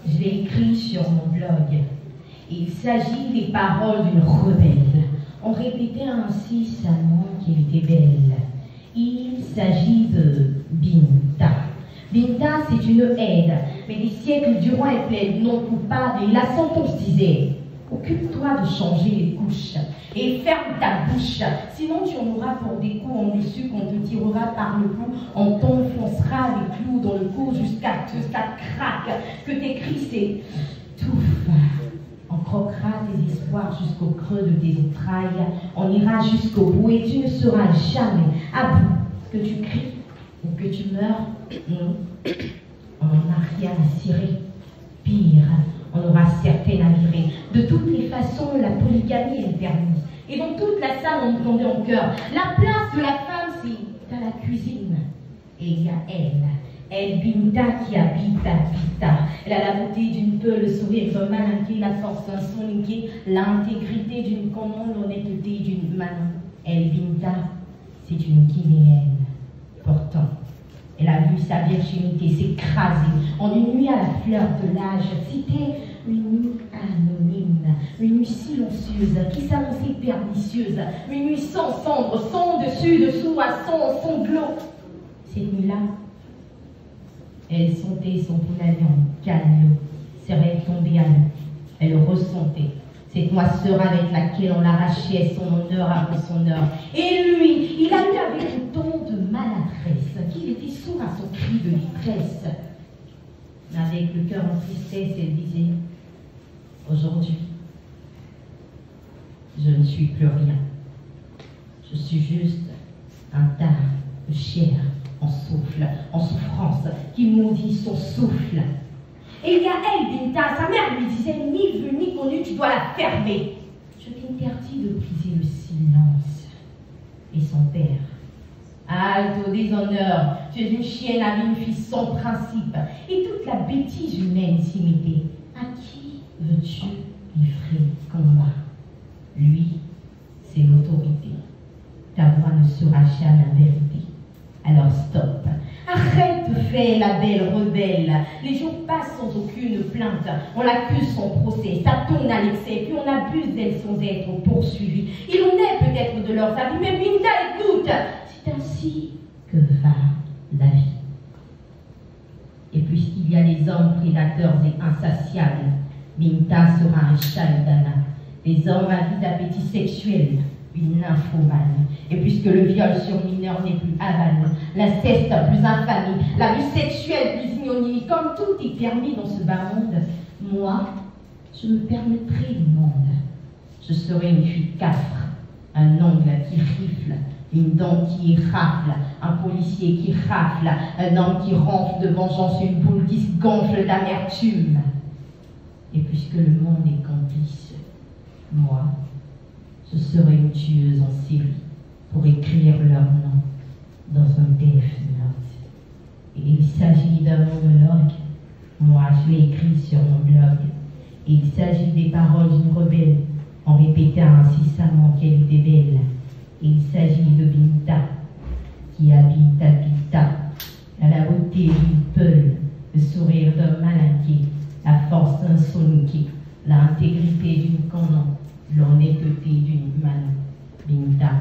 je l'ai écrit sur mon blog. Il s'agit des paroles d'une rebelle. On répétait ainsi incessamment qu'elle était belle. Il s'agit de Binta. Binta, c'est une aide, mais des siècles durant elle plaide non coupable et la sentence disait: occupe-toi de changer les couches et ferme ta bouche, sinon tu en auras pour des coups en dessus qu'on te tirera par le cou, on t'enfoncera les clous dans le cou jusqu'à ce que ça craque, que tes cris s'étouffent. On croquera tes espoirs jusqu'au creux de tes entrailles, on ira jusqu'au bout et tu ne seras jamais à bout. Que tu cries ou que tu meurs, non, on n'en a rien à cirer. Pire, on aura certaines à virer. De toutes les façons, la polygamie est permise. Et dans toute la salle, on entendait en chœur: la place de la femme, c'est à la cuisine. Et il y a elle Binta qui habite à Pita. Elle a la beauté d'une peule, le sourire d'un malinqué, la force d'un soninqué, l'intégrité d'une commande, l'honnêteté d'une manon. Elle Binta, c'est une Guinéenne. Pourtant, elle a vu sa virginité s'écraser en une nuit à la fleur de l'âge. C'était une nuit anonyme, une nuit silencieuse qui s'annonçait pernicieuse, une nuit sans cendre, sans dessus, dessous, à son sanglot. Cette nuit-là, elle sentait son poulailler en canot, ses rêves tomber à l'eau. Elle ressentait cette moisseur avec laquelle on l'arrachait son honneur avant son heure. Et lui, il a eu avec autant de maladresse qu'il était sourd à son cri de détresse. Mais avec le cœur en tristesse, elle disait: aujourd'hui, je ne suis plus rien. Je suis juste un tas de chair en souffle, en souffrance, qui maudit son souffle. Et il y a elle, Binta, sa mère lui disait: ni vu ni connu, tu dois la fermer. Je t'interdis de briser le silence. Et son père: halte au déshonneur, tu es une chienne avec une fille sans principe. Et toute la bêtise humaine s'y mettait. À qui veux-tu livrer combat? Lui, c'est l'autorité. Ta voix ne sera jamais la vérité. Alors stop. Arrête de faire la belle rebelle. Les jours passent sans aucune plainte. On l'accuse sans procès. Ça tourne à l'excès. Puis on abuse d'elle sans être poursuivi. Il en est peut-être de leurs avis. Mais Binta, écoute. C'est ainsi que va la vie. Et puisqu'il y a les hommes prédateurs et insatiables, Binta sera un Chaldana. Les hommes avides d'appétit sexuel, une nymphomane. Et puisque le viol sur mineur n'est plus avane, l'inceste plus infamie, l'abus sexuel plus ignominie, comme tout est permis dans ce bas monde, moi, je me permettrai le monde. Je serai une fille cafre, un ongle qui rifle, une dent qui rafle, un policier qui rafle, un homme qui ronfle de vengeance, une boule qui se gonfle d'amertume. Et puisque le monde est complice, moi, je serai une tueuse en série pour écrire leur nom dans un Death Note. Et il s'agit d'un monologue. Moi, je l'ai écrit sur mon blog. Et il s'agit des paroles d'une rebelle. On répétait incessamment qu'elle était belle. Et il s'agit de Binta, qui habite à Pita. Elle a la beauté d'une peule, le sourire d'un malinqué, la force d'un soninqué, l'intégrité d'une canon, l'honnêteté d'une manon. Binta.